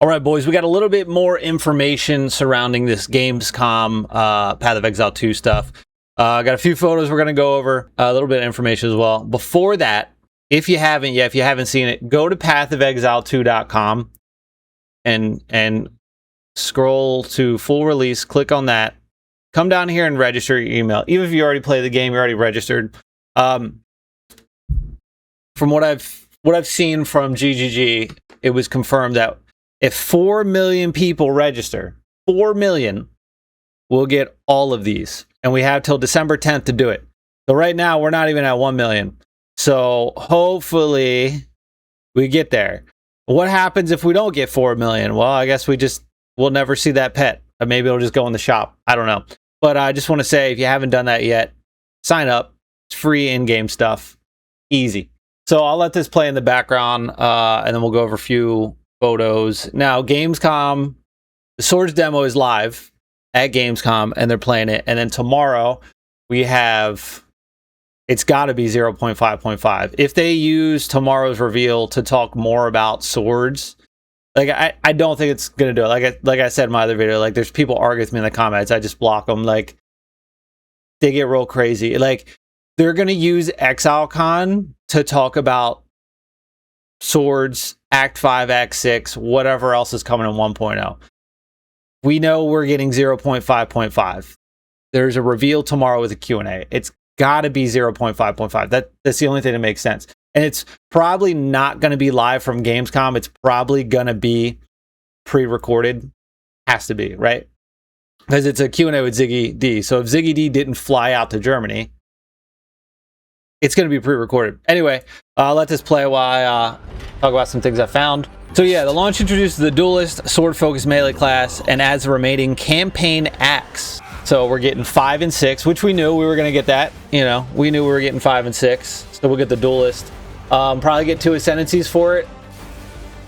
All right, boys, we got a little bit more information surrounding this Gamescom Path of Exile 2 stuff. Got a few photos we're going to go over, a little bit of information as well. Before that, if you haven't yet, if you haven't seen it, go to pathofexile2.com and scroll to full release, click on that. Come down here and register your email. Even if you already played the game, you're already registered. From what I've seen from GGG, it was confirmed that if 4 million people register, 4 million, we'll get all of these. And we have till December 10th to do it. So right now, we're not even at 1 million. So hopefully we get there. What happens if we don't get 4 million? Well, I guess we'll never see that pet. Or maybe it'll just go in the shop. I don't know. But I just want to say, if you haven't done that yet, sign up. It's free in-game stuff. Easy. So I'll let this play in the background, and then we'll go over a few photos. Now, Gamescom, the Swords demo is live at Gamescom, and they're playing it. And then tomorrow, we have, it's got to be 0.5.5. If they use tomorrow's reveal to talk more about swords, like I don't think it's gonna do it. Like I said in my other video, like there's people arguing with me in the comments. I just block them. Like they get real crazy. Like they're gonna use ExileCon to talk about swords, Act 5, Act 6, whatever else is coming in 1.0. We know we're getting 0.5.5. There's a reveal tomorrow with a Q&A. It's got to be 0.5.5. That's the only thing that makes sense. And it's probably not going to be live from Gamescom. It's probably going to be pre-recorded. Has to be, right? Because it's a Q&A with Ziggy D. So if Ziggy D didn't fly out to Germany, it's going to be pre-recorded. Anyway, I'll let this play while I talk about some things I found. So yeah, the launch introduces the Duelist, sword-focused melee class, and adds the remaining campaign acts. So we're getting 5 and 6, which we knew we were going to get that. You know, we knew we were getting 5 and 6. So we'll get the Duelist. Probably get 2 ascendancies for it.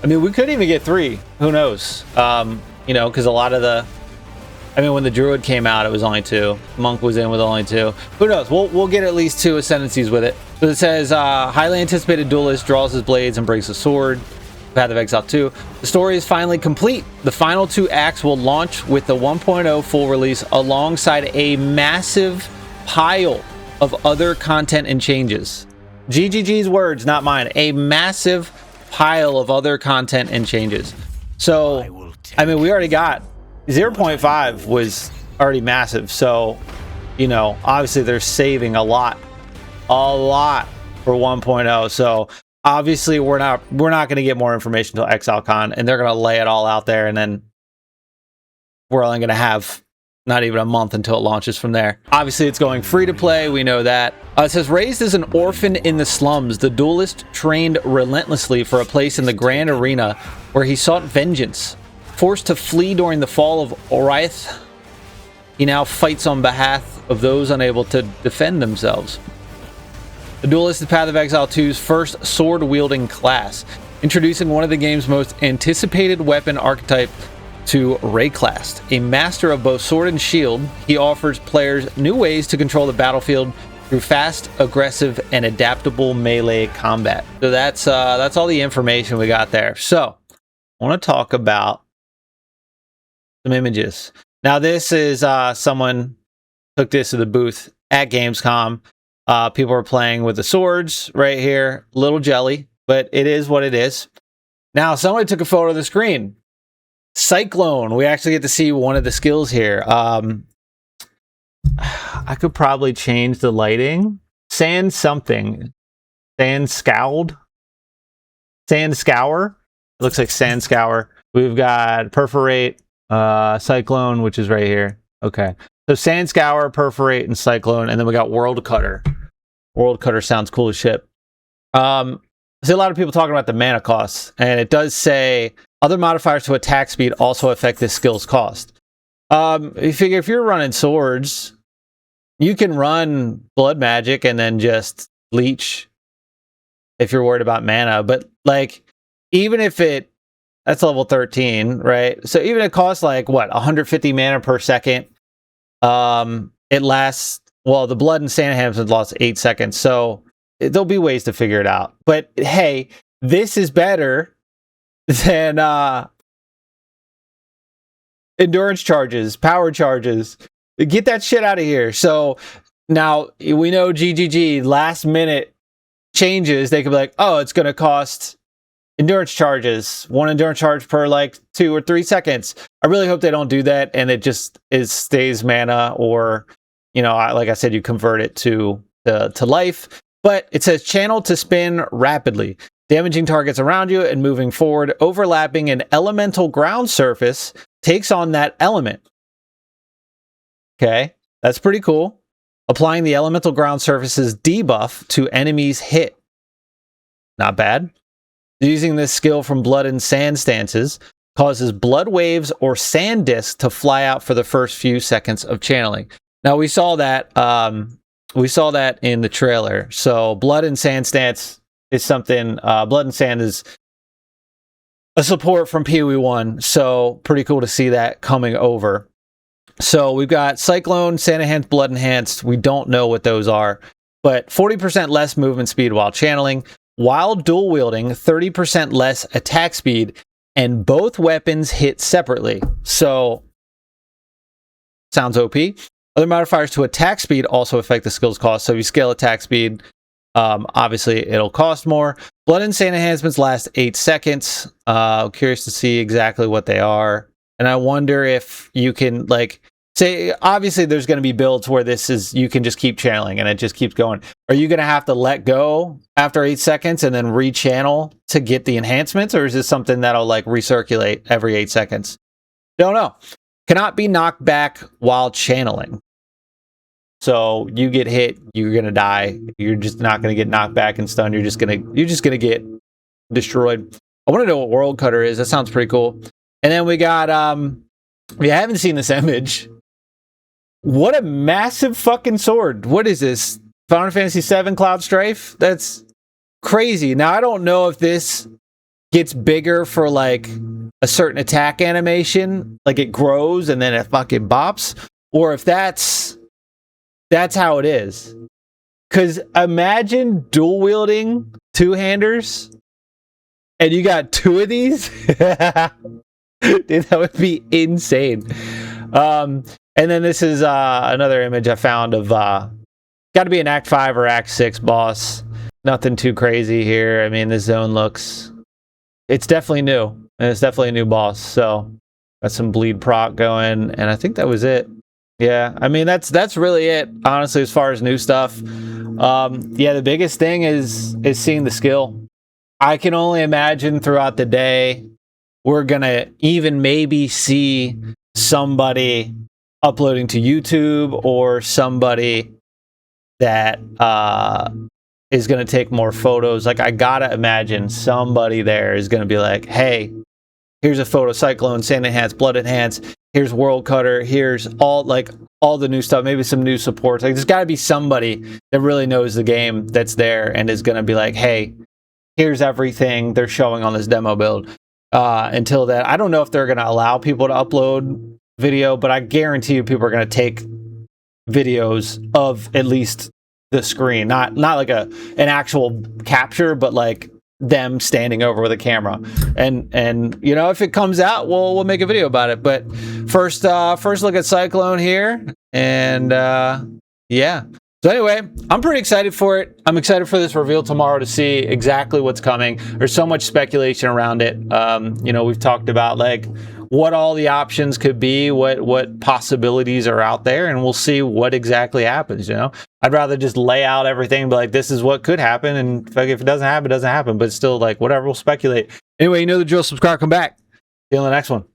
I mean, we could even get 3. Who knows? You know, because a lot of the... I mean, when the Druid came out, it was only 2. Monk was in with only 2. Who knows? We'll get at least 2 ascendancies with it. So it says, highly anticipated Duelist draws his blades and breaks the sword. Path of Exile 2. The story is finally complete. The final 2 acts will launch with the 1.0 full release alongside a massive pile of other content and changes. GGG's words, not mine. A massive pile of other content and changes. So, I mean, we already got 0.5 was already massive. So, you know, obviously they're saving a lot for 1.0. So, obviously we're not going to get more information until ExileCon, and they're going to lay it all out there, and then we're only going to have not even a month until it launches from there. Obviously, it's going free to play. We know that. It says, raised as an orphan in the slums, the Duelist trained relentlessly for a place in the grand arena where he sought vengeance. Forced to flee during the fall of Oriath, he now fights on behalf of those unable to defend themselves. The Duelist is Path of Exile 2's first sword-wielding class, introducing one of the game's most anticipated weapon archetype to Rayclast. A master of both sword and shield, he offers players new ways to control the battlefield through fast, aggressive, and adaptable melee combat. So that's all the information we got there. So I want to talk about some images. Now this is someone took this to the booth at Gamescom. People are playing with the swords right here. Little jelly, but it is what it is. Now somebody took a photo of the screen. Cyclone, we actually get to see one of the skills here. I could probably change the lighting. Sand something. Sand scowled. Sand scour. It looks like sand scour. We've got perforate, cyclone, which is right here. Okay. So sand scour, perforate, and cyclone, and then we got world cutter. World cutter sounds cool as shit. I see a lot of people talking about the mana costs, and it does say other modifiers to attack speed also affect this skill's cost. You figure if you're running swords, you can run blood magic and then just leech if you're worried about mana. But like, even if that's level 13, right? So even it costs like what, 150 mana per second. It lasts, well, the blood and Sandham's have lost 8 seconds, so there'll be ways to figure it out. But hey, this is better than endurance charges, power charges. Get that shit out of here. So now we know GGG last minute changes. They could be like, oh, it's going to cost endurance charges, 1 endurance charge per like 2 or 3 seconds. I really hope they don't do that and it just stays mana, or like I said, you convert it to life. But it says channel to spin rapidly, damaging targets around you and moving forward, overlapping an elemental ground surface, takes on that element. Okay, that's pretty cool. Applying the elemental ground surface's debuff to enemies hit. Not bad. Using this skill from Blood and Sand stances causes blood waves or sand discs to fly out for the first few seconds of channeling. Now we saw that in the trailer. So Blood and Sand stance is something. Blood and Sand is a support from PoE1, so pretty cool to see that coming over. So we've got Cyclone, Sand Enhanced, Blood Enhanced. We don't know what those are, but 40% less movement speed while channeling. While dual wielding, 30% less attack speed, and both weapons hit separately. So, sounds OP. Other modifiers to attack speed also affect the skill's cost. So if you scale attack speed, obviously it'll cost more. Blood and Sand enhancements last 8 seconds. Curious to see exactly what they are. And I wonder if you can, like, say, obviously there's going to be builds where this is, you can just keep channeling and it just keeps going. Are you going to have to let go after 8 seconds and then re-channel to get the enhancements? Or is this something that'll like recirculate every 8 seconds? Don't know. Cannot be knocked back while channeling. So you get hit, you're going to die. You're just not going to get knocked back and stunned. You're just going to get destroyed. I want to know what World Cutter is. That sounds pretty cool. And then we got, if you haven't seen this image, what a massive fucking sword. What is this? Final Fantasy VII Cloud Strife? That's crazy. Now, I don't know if this gets bigger for like a certain attack animation, like it grows and then it fucking bops, or if that's how it is. Because imagine dual wielding two-handers and you got 2 of these. Dude, that would be insane. And then this is another image I found of got to be an Act 5 or Act 6 boss. Nothing too crazy here. I mean, this zone looks, it's definitely new, and it's definitely a new boss. So got some bleed proc going, and I think that was it. Yeah, I mean that's really it, honestly, as far as new stuff. Yeah, the biggest thing is seeing the skill. I can only imagine throughout the day we're gonna even maybe see somebody uploading to YouTube, or somebody that is going to take more photos. Like, I gotta imagine somebody there is going to be like, hey, here's a photo, Cyclone, Sand Enhanced, Blood Enhanced, here's World Cutter, here's all the new stuff, maybe some new supports. Like, there's got to be somebody that really knows the game that's there and is going to be like, hey, here's everything they're showing on this demo build. Until then, I don't know if they're going to allow people to upload video, but I guarantee you people are going to take videos of at least the screen, not like an actual capture, but like them standing over with a camera. And you know, if it comes out, we'll make a video about it. But first look at Cyclone here, and yeah. So anyway, I'm pretty excited for it. I'm excited for this reveal tomorrow to see exactly what's coming. There's so much speculation around it. You know, we've talked about like what all the options could be, what possibilities are out there, and we'll see what exactly happens. You know, I'd rather just lay out everything and be like, this is what could happen, and if it doesn't happen, it doesn't happen. But still, like, whatever, we'll speculate. Anyway, you know the drill. Subscribe, come back. See you on the next one.